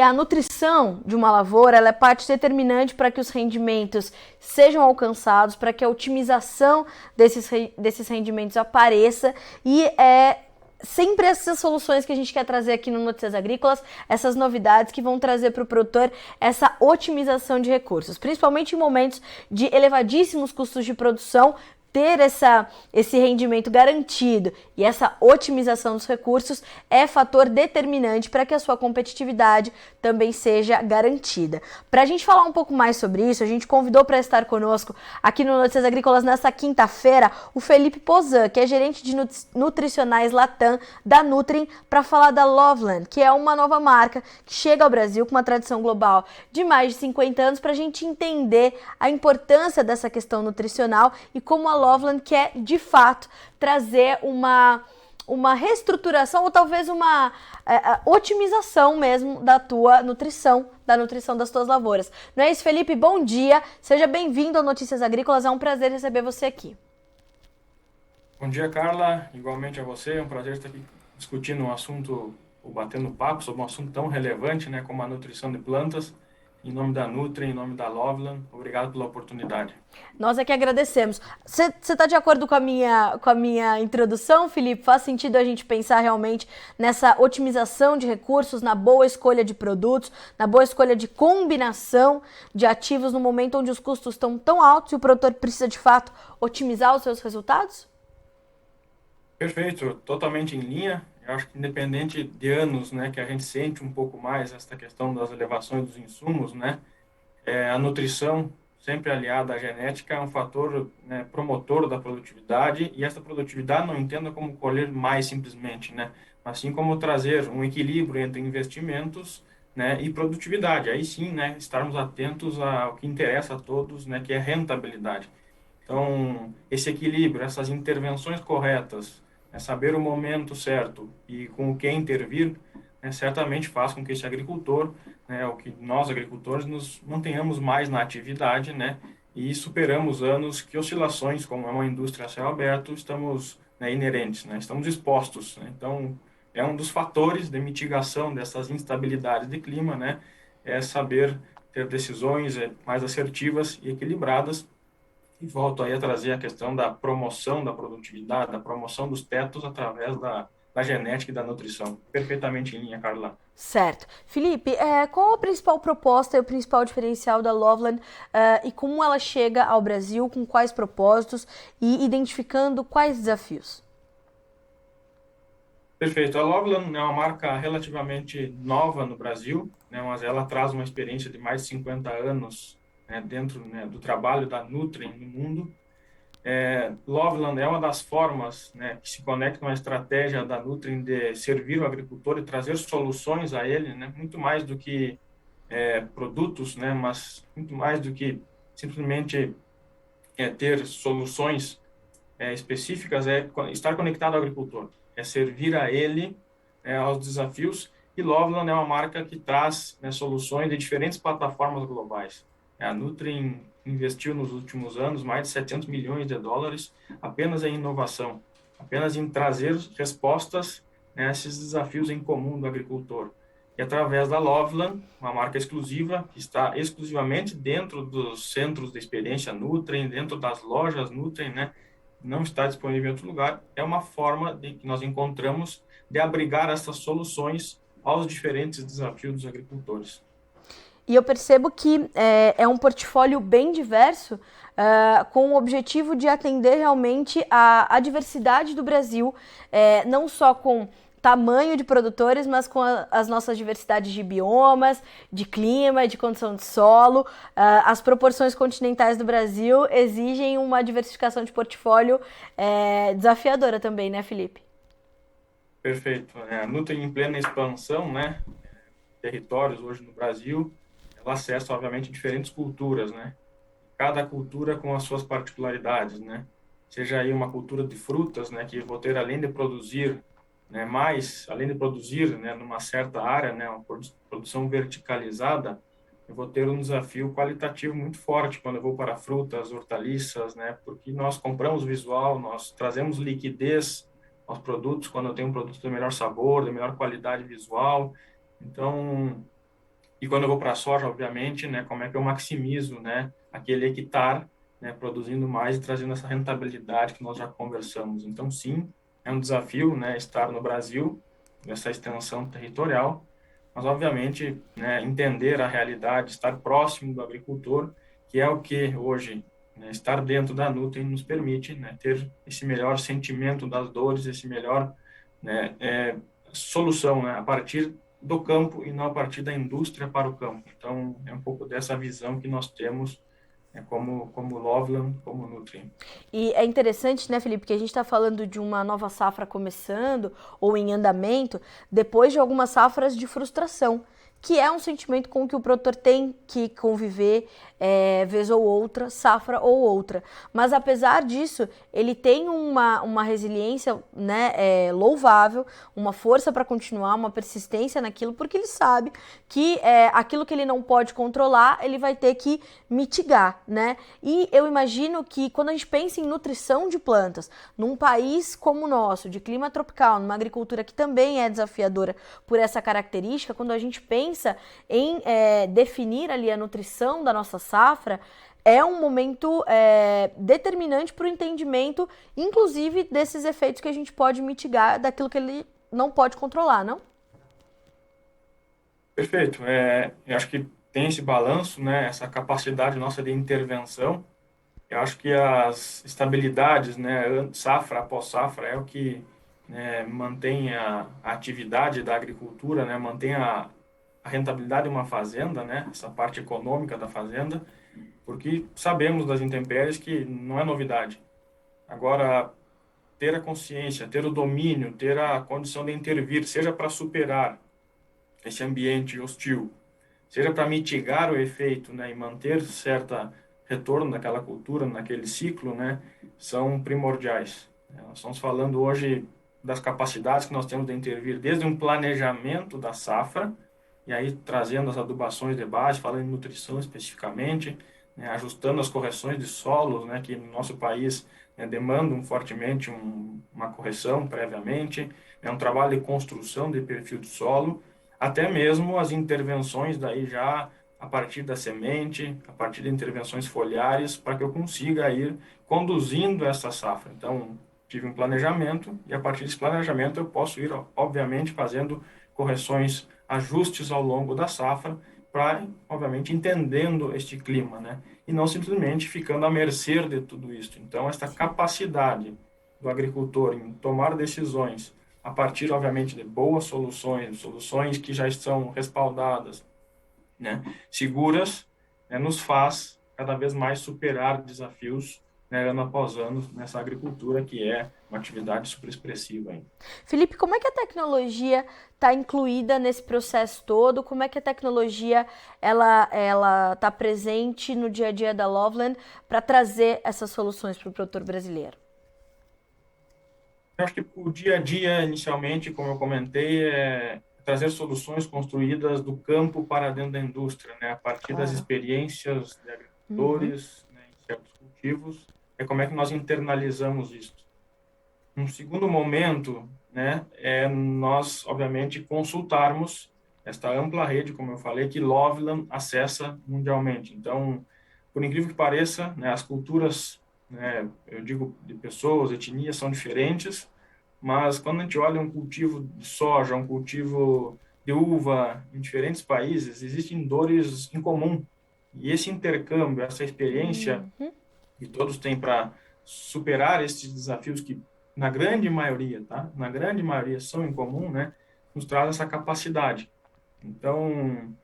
que a nutrição de uma lavoura ela é parte determinante para que os rendimentos sejam alcançados, para que a otimização desses rendimentos apareça e sempre essas soluções que a gente quer trazer aqui no Notícias Agrícolas, essas novidades que vão trazer para o produtor essa otimização de recursos, principalmente em momentos de elevadíssimos custos de produção. Ter esse rendimento garantido e essa otimização dos recursos é fator determinante para que a sua competitividade também seja garantida. Para a gente falar um pouco mais sobre isso, a gente convidou para estar conosco aqui no Notícias Agrícolas nesta quinta-feira o Felipe Pozan, que é gerente de nutricionais Latam da Nutrim, para falar da Loveland, que é uma nova marca que chega ao Brasil com uma tradição global de mais de 50 anos, para a gente entender a importância dessa questão nutricional e como a Loveland quer, de fato, trazer uma reestruturação ou talvez uma otimização mesmo da tua nutrição, da nutrição das tuas lavouras. Não é isso, Felipe? Bom dia, seja bem-vindo ao Notícias Agrícolas, é um prazer receber você aqui. Bom dia, Carla, igualmente a você, é um prazer estar aqui discutindo um assunto, ou batendo papo sobre um assunto tão relevante, né, como a nutrição de plantas. Em nome da Nutrim, em nome da Loveland, obrigado pela oportunidade. Nós é que agradecemos. Você está de acordo com a minha introdução, Felipe? Faz sentido a gente pensar realmente nessa otimização de recursos, na boa escolha de produtos, na boa escolha de combinação de ativos no momento onde os custos estão tão altos e o produtor precisa, de fato, otimizar os seus resultados? Perfeito, totalmente em linha. Eu acho que independente de anos, né, que a gente sente um pouco mais essa questão das elevações dos insumos, né, a nutrição, sempre aliada à genética, é um fator, né, promotor da produtividade, e essa produtividade não entenda como colher mais simplesmente, né, assim como trazer um equilíbrio entre investimentos, né, e produtividade. Aí sim, né, estarmos atentos ao que interessa a todos, né, que é rentabilidade. Então, esse equilíbrio, essas intervenções corretas, saber o momento certo e com o que intervir, certamente faz com que esse agricultor, o que nós agricultores nos mantenhamos mais na atividade, né, e superamos anos que oscilações, como é uma indústria a céu aberto, estamos, inerentes, né, estamos expostos, né. Então, é um dos fatores de mitigação dessas instabilidades de clima, né, é saber ter decisões mais assertivas e equilibradas. E volto aí a trazer a questão da promoção da produtividade, da promoção dos tetos através da genética e da nutrição. Perfeitamente em linha, Carla. Certo. Felipe, qual a principal proposta e o principal diferencial da Loveland e como ela chega ao Brasil, com quais propósitos e identificando quais desafios? Perfeito. A Loveland é uma marca relativamente nova no Brasil, né, mas ela traz uma experiência de mais de 50 anos, né, dentro, né, do trabalho da Nutrim no mundo. Loveland é uma das formas, né, que se conectam à estratégia da Nutrim de servir o agricultor e trazer soluções a ele, né, muito mais do que produtos, né, mas muito mais do que simplesmente ter soluções específicas, estar conectado ao agricultor, é servir a ele, aos desafios. E Loveland é uma marca que traz, né, soluções de diferentes plataformas globais. A Nutrim investiu nos últimos anos mais de 700 milhões de dólares apenas em inovação, apenas em trazer respostas, né, a esses desafios em comum do agricultor. E através da Loveland, uma marca exclusiva, que está exclusivamente dentro dos centros de experiência Nutrim, dentro das lojas Nutrim, né, não está disponível em outro lugar, é uma forma que nós encontramos de abrigar essas soluções aos diferentes desafios dos agricultores. E eu percebo que é um portfólio bem diverso, com o objetivo de atender realmente a diversidade do Brasil, não só com tamanho de produtores, mas com as nossas diversidades de biomas, de clima, de condição de solo. As proporções continentais do Brasil exigem uma diversificação de portfólio desafiadora também, né, Felipe? Perfeito. A Nutrim em plena expansão, né, territórios hoje no Brasil, ela acessa, obviamente, diferentes culturas, né? Cada cultura com as suas particularidades, né? Seja aí uma cultura de frutas, né, que eu vou ter além de produzir, né, mais, além de produzir, né, numa certa área, né, uma produção verticalizada, eu vou ter um desafio qualitativo muito forte quando eu vou para frutas, hortaliças, né, porque nós compramos visual, nós trazemos liquidez aos produtos quando eu tenho um produto de melhor sabor, de melhor qualidade visual. Então, E quando eu vou para a soja, obviamente, né, como é que eu maximizo, né, aquele hectare, né, produzindo mais e trazendo essa rentabilidade que nós já conversamos. Então, sim, é um desafio, né, estar no Brasil, nessa extensão territorial, mas, obviamente, né, entender a realidade, estar próximo do agricultor, que é o que hoje, né, estar dentro da Nutri nos permite, né, ter esse melhor sentimento das dores, esse melhor, né, solução, né, a partir do campo e não a partir da indústria para o campo. Então, é um pouco dessa visão que nós temos, né, como Loveland, como Nutri. E é interessante, né, Felipe, que a gente está falando de uma nova safra começando ou em andamento, depois de algumas safras de frustração, que é um sentimento com que o produtor tem que conviver vez ou outra, safra ou outra. Mas apesar disso, ele tem uma resiliência, né, louvável, uma força para continuar, uma persistência naquilo, porque ele sabe que aquilo que ele não pode controlar, ele vai ter que mitigar, né? E eu imagino que quando a gente pensa em nutrição de plantas, num país como o nosso, de clima tropical, numa agricultura que também é desafiadora por essa característica, quando a gente pensa em definir ali a nutrição da nossa safra, é um momento determinante para o entendimento, inclusive, desses efeitos que a gente pode mitigar daquilo que ele não pode controlar, não? Perfeito. Eu acho que tem esse balanço, né, essa capacidade nossa de intervenção. Eu acho que as estabilidades, né, safra após safra, é o que, né, mantém a atividade da agricultura, né, mantém a rentabilidade de uma fazenda, né, essa parte econômica da fazenda, porque sabemos das intempéries que não é novidade. Agora, ter a consciência, ter o domínio, ter a condição de intervir, seja para superar esse ambiente hostil, seja para mitigar o efeito, né, e manter certa retorno daquela cultura, naquele ciclo, né, são primordiais. Nós estamos falando hoje das capacidades que nós temos de intervir desde um planejamento da safra, e aí trazendo as adubações de base, falando em nutrição especificamente, né, ajustando as correções de solos, né, que no nosso país, né, demandam fortemente uma correção previamente, é um trabalho de construção de perfil de solo, até mesmo as intervenções daí já a partir da semente, a partir de intervenções foliares, para que eu consiga ir conduzindo essa safra. Então, tive um planejamento e a partir desse planejamento eu posso ir, obviamente, fazendo correções, ajustes ao longo da safra, para, obviamente, entendendo este clima, né? E não simplesmente ficando à mercê de tudo isso. Então, esta capacidade do agricultor em tomar decisões a partir, obviamente, de boas soluções, soluções que já estão respaldadas, né, seguras, né, nos faz cada vez mais superar desafios, né, ano após ano nessa agricultura que é uma atividade super expressiva. Hein? Felipe, como é que a tecnologia está incluída nesse processo todo? Como é que a tecnologia ela está presente no dia a dia da Loveland para trazer essas soluções para o produtor brasileiro? Eu acho que o dia a dia, inicialmente, como eu comentei, é trazer soluções construídas do campo para dentro da indústria, né? A partir das Claro. experiências de agricultores, né, em certos cultivos, é como é que nós internalizamos isso. Um segundo momento, né, é nós, obviamente, consultarmos esta ampla rede, como eu falei, que Loveland acessa mundialmente. Então, por incrível que pareça, né, as culturas, né, eu digo de pessoas, etnias, são diferentes, mas quando a gente olha um cultivo de soja, um cultivo de uva em diferentes países, existem dores em comum. E esse intercâmbio, essa experiência Uhum. que todos têm para superar esses desafios que, na grande maioria, tá? Na grande maioria são em comum, né? Nos traz essa capacidade. Então,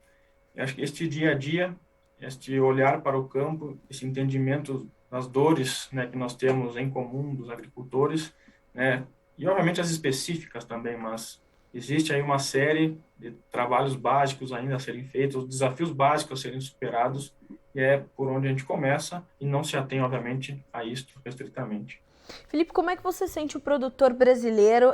eu acho que este dia a dia, este olhar para o campo, esse entendimento das dores, né, que nós temos em comum dos agricultores, né, e obviamente as específicas também, mas existe aí uma série de trabalhos básicos ainda a serem feitos, os desafios básicos a serem superados, e é por onde a gente começa e não se atém, obviamente, a isto restritamente. Felipe, como é que você sente o produtor brasileiro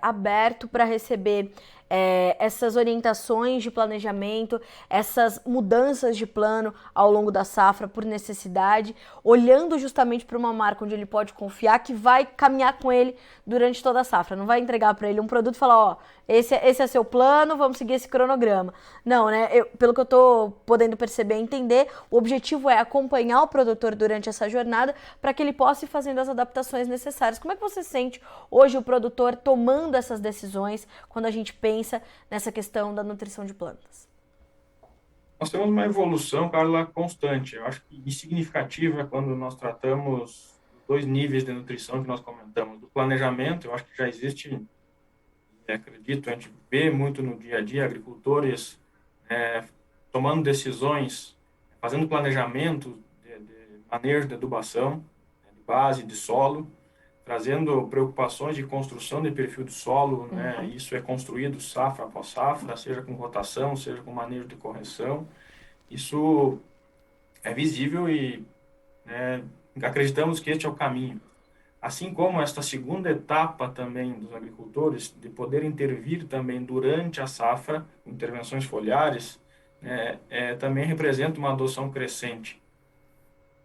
aberto para receber essas orientações de planejamento, essas mudanças de plano ao longo da safra por necessidade, olhando justamente para uma marca onde ele pode confiar que vai caminhar com ele durante toda a safra. Não vai entregar para ele um produto e falar, ó, esse é seu plano, vamos seguir esse cronograma. Não, né? Pelo que eu tô podendo perceber e entender, o objetivo é acompanhar o produtor durante essa jornada para que ele possa ir fazendo as adaptações necessárias. Como é que você sente hoje o produtor tomando essas decisões quando a gente pensa nessa questão da nutrição de plantas? Nós temos uma evolução, Carla, constante. Eu acho que significativa quando nós tratamos os dois níveis de nutrição que nós comentamos. Do planejamento, eu acho que já existe, acredito, a gente vê muito no dia a dia agricultores tomando decisões, fazendo planejamento de manejo de adubação, de base, de solo, trazendo preocupações de construção de perfil do solo, né? Isso é construído safra após safra, seja com rotação, seja com manejo de correção. Isso é visível e acreditamos que este é o caminho. Assim como esta segunda etapa também dos agricultores, de poder intervir também durante a safra, intervenções foliares, também representa uma adoção crescente.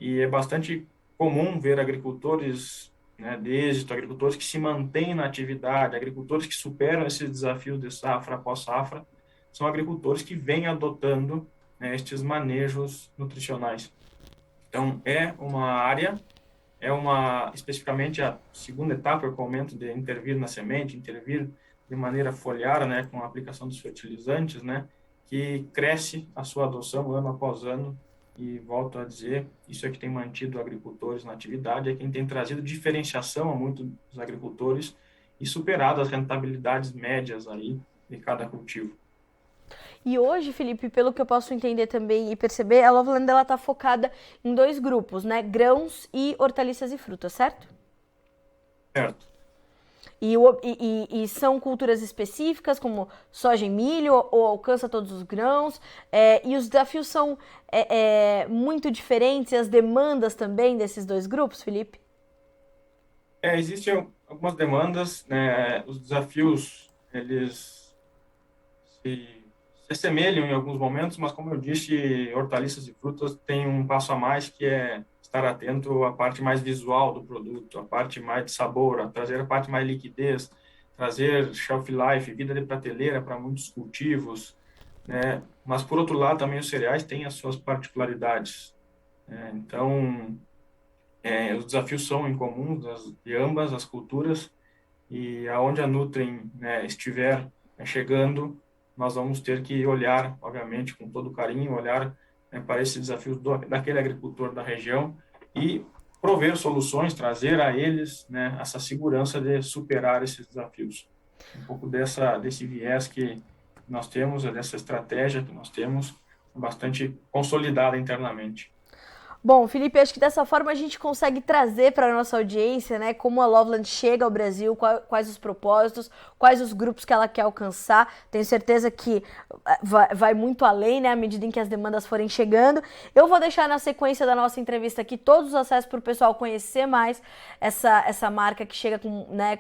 E é bastante comum ver agricultores, de êxito, agricultores que se mantêm na atividade, agricultores que superam esses desafios de safra após safra, são agricultores que vêm adotando, estes manejos nutricionais. Então, especificamente a segunda etapa, eu comento de intervir na semente, intervir de maneira foliar, com a aplicação dos fertilizantes, que cresce a sua adoção ano após ano. E volto a dizer, isso é que tem mantido agricultores na atividade, é quem tem trazido diferenciação a muitos dos agricultores e superado as rentabilidades médias aí de cada cultivo. E hoje, Felipe, pelo que eu posso entender também e perceber, a Loveland ela tá focada em dois grupos, né? Grãos e hortaliças e frutas, certo? Certo. E são culturas específicas, como soja e milho, ou alcança todos os grãos, e os desafios são muito diferentes, e as demandas também desses dois grupos, Felipe? Existem algumas demandas, os desafios, eles se assemelham em alguns momentos, mas como eu disse, hortaliças e frutas têm um passo a mais, que é estar atento à parte mais visual do produto, à parte mais de sabor, a trazer a parte mais liquidez, trazer shelf life, vida de prateleira para muitos cultivos, Mas, por outro lado, também os cereais têm as suas particularidades. Então, os desafios são em comum de ambas as culturas, e aonde a Nutrien, estiver chegando, nós vamos ter que olhar, obviamente, com todo carinho, olhar, para esses desafios daquele agricultor da região e prover soluções, trazer a eles, essa segurança de superar esses desafios. Um pouco desse viés que nós temos, dessa estratégia que nós temos, bastante consolidada internamente. Bom, Felipe, acho que dessa forma a gente consegue trazer para a nossa audiência, né, como a Loveland chega ao Brasil, quais os propósitos, quais os grupos que ela quer alcançar. Tenho certeza que vai muito além, né, à medida em que as demandas forem chegando. Eu vou deixar na sequência da nossa entrevista aqui todos os acessos para o pessoal conhecer mais essa marca que chega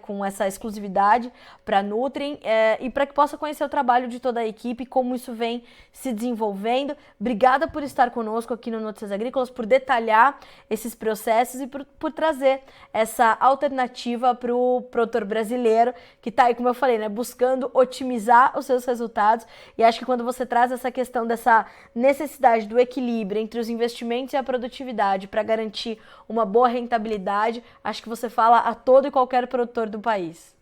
com essa exclusividade para a Nutrien, e para que possa conhecer o trabalho de toda a equipe, como isso vem se desenvolvendo. Obrigada por estar conosco aqui no Notícias Agrícolas, por detalhar esses processos e por trazer essa alternativa para o produtor brasileiro que está aí, como eu falei, buscando otimizar os seus resultados. E acho que quando você traz essa questão dessa necessidade do equilíbrio entre os investimentos e a produtividade para garantir uma boa rentabilidade, acho que você fala a todo e qualquer produtor do país.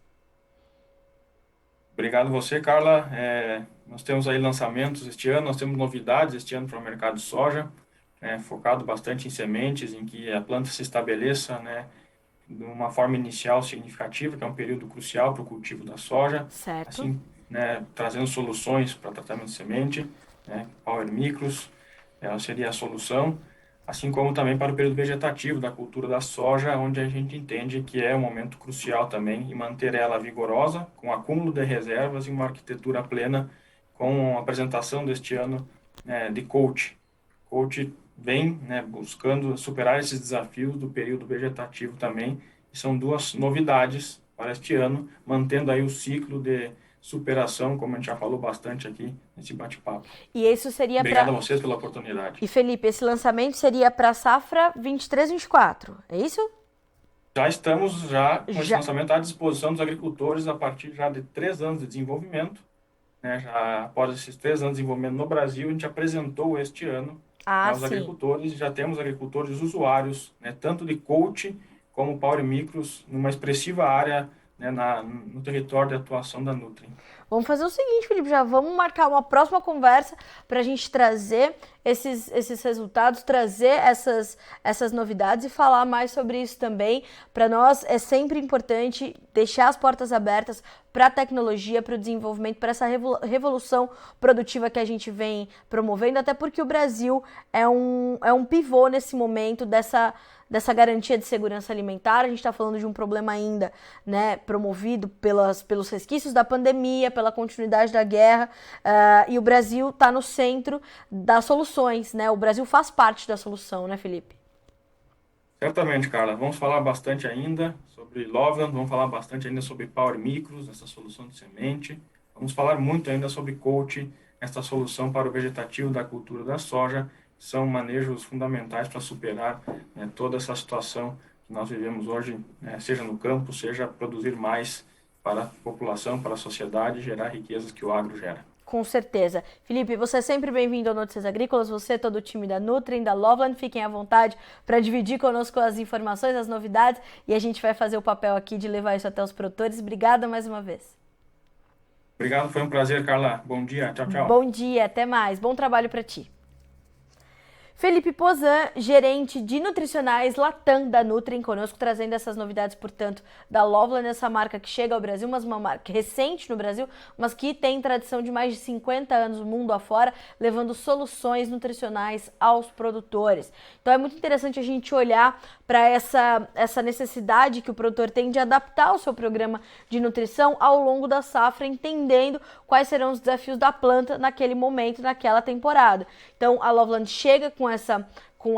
Obrigado você, Carla. Nós temos aí lançamentos este ano, nós temos novidades este ano para o mercado de soja, focado bastante em sementes, em que a planta se estabeleça, de uma forma inicial significativa, que é um período crucial para o cultivo da soja. Certo. Assim, trazendo soluções para tratamento de semente, Power Micros, ela seria a solução, assim como também para o período vegetativo da cultura da soja, onde a gente entende que é um momento crucial também, e manter ela vigorosa, com acúmulo de reservas e uma arquitetura plena, com a apresentação deste ano de coach. Coach vem, buscando superar esses desafios do período vegetativo também, e são duas novidades para este ano, mantendo aí o ciclo de superação, como a gente já falou bastante aqui nesse bate-papo. E isso seria Obrigado a vocês pela oportunidade. E Felipe, esse lançamento seria para a safra 23/24, é isso? Já estamos com esse lançamento à disposição dos agricultores a partir já de 3 anos de desenvolvimento. Né? Já após esses 3 anos de desenvolvimento no Brasil, a gente apresentou este ano aos agricultores, já temos agricultores usuários, né, tanto de coach como Power Micros, numa expressiva área, né, no território de atuação da Nutrim. Vamos fazer o seguinte, Felipe, já vamos marcar uma próxima conversa para a gente trazer esses resultados, trazer essas novidades e falar mais sobre isso também. Para nós é sempre importante deixar as portas abertas para a tecnologia, para o desenvolvimento, para essa revolução produtiva que a gente vem promovendo, até porque o Brasil é um pivô nesse momento dessa garantia de segurança alimentar. A gente está falando de um problema ainda, né, promovido pelos resquícios da pandemia, pela continuidade da guerra, e o Brasil está no centro das soluções, né? O Brasil faz parte da solução, né, Felipe? Certamente, Carla. Vamos falar bastante ainda sobre Loveland, vamos falar bastante ainda sobre Power Micros, essa solução de semente. Vamos falar muito ainda sobre coach, essa solução para o vegetativo da cultura da soja. São manejos fundamentais para superar, né, toda essa situação que nós vivemos hoje, né, seja no campo, seja produzir mais para a população, para a sociedade, gerar riquezas que o agro gera. Com certeza. Felipe, você é sempre bem-vindo ao Notícias Agrícolas, você, todo o time da Nutrim, da Loveland, fiquem à vontade para dividir conosco as informações, as novidades, e a gente vai fazer o papel aqui de levar isso até os produtores. Obrigada mais uma vez. Obrigado, foi um prazer, Carla. Bom dia, tchau, tchau. Bom dia, até mais. Bom trabalho para ti. Felipe Pozan, gerente de nutricionais Latam da Nutrim, conosco, trazendo essas novidades, portanto, da Loveland, essa marca que chega ao Brasil, mas uma marca recente no Brasil, mas que tem tradição de mais de 50 anos mundo afora, levando soluções nutricionais aos produtores. Então é muito interessante a gente olhar para essa necessidade que o produtor tem de adaptar o seu programa de nutrição ao longo da safra, entendendo quais serão os desafios da planta naquele momento, naquela temporada. Então a Loveland chega com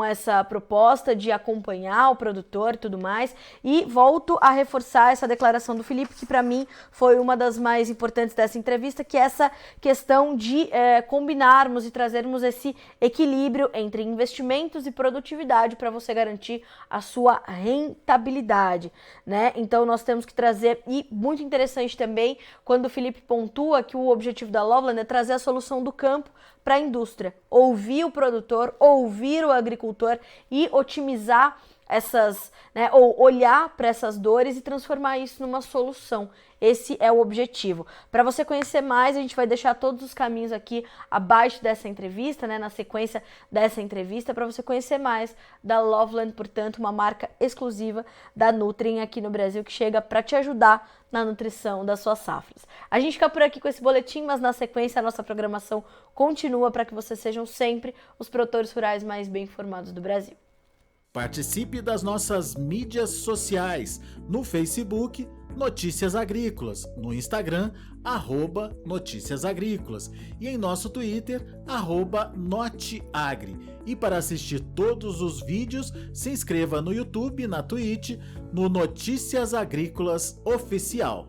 essa proposta de acompanhar o produtor e tudo mais, e volto a reforçar essa declaração do Felipe, que para mim foi uma das mais importantes dessa entrevista, que é essa questão de combinarmos e trazermos esse equilíbrio entre investimentos e produtividade para você garantir a sua rentabilidade, né? Então nós temos que trazer, e muito interessante também, quando o Felipe pontua que o objetivo da Loveland é trazer a solução do campo para a indústria, ouvir o produtor, ouvir o agricultor e otimizar essas, né, ou olhar para essas dores e transformar isso numa solução. Esse é o objetivo. Para você conhecer mais, a gente vai deixar todos os caminhos aqui abaixo dessa entrevista, né, na sequência dessa entrevista, para você conhecer mais da Loveland, portanto, uma marca exclusiva da Nutrim aqui no Brasil, que chega para te ajudar na nutrição das suas safras. A gente fica por aqui com esse boletim, mas na sequência a nossa programação continua para que vocês sejam sempre os produtores rurais mais bem informados do Brasil. Participe das nossas mídias sociais, no Facebook, Notícias Agrícolas, no Instagram, @Notícias Agrícolas e em nosso Twitter, @Noteagri. E para assistir todos os vídeos, se inscreva no YouTube, na Twitch, no Notícias Agrícolas Oficial.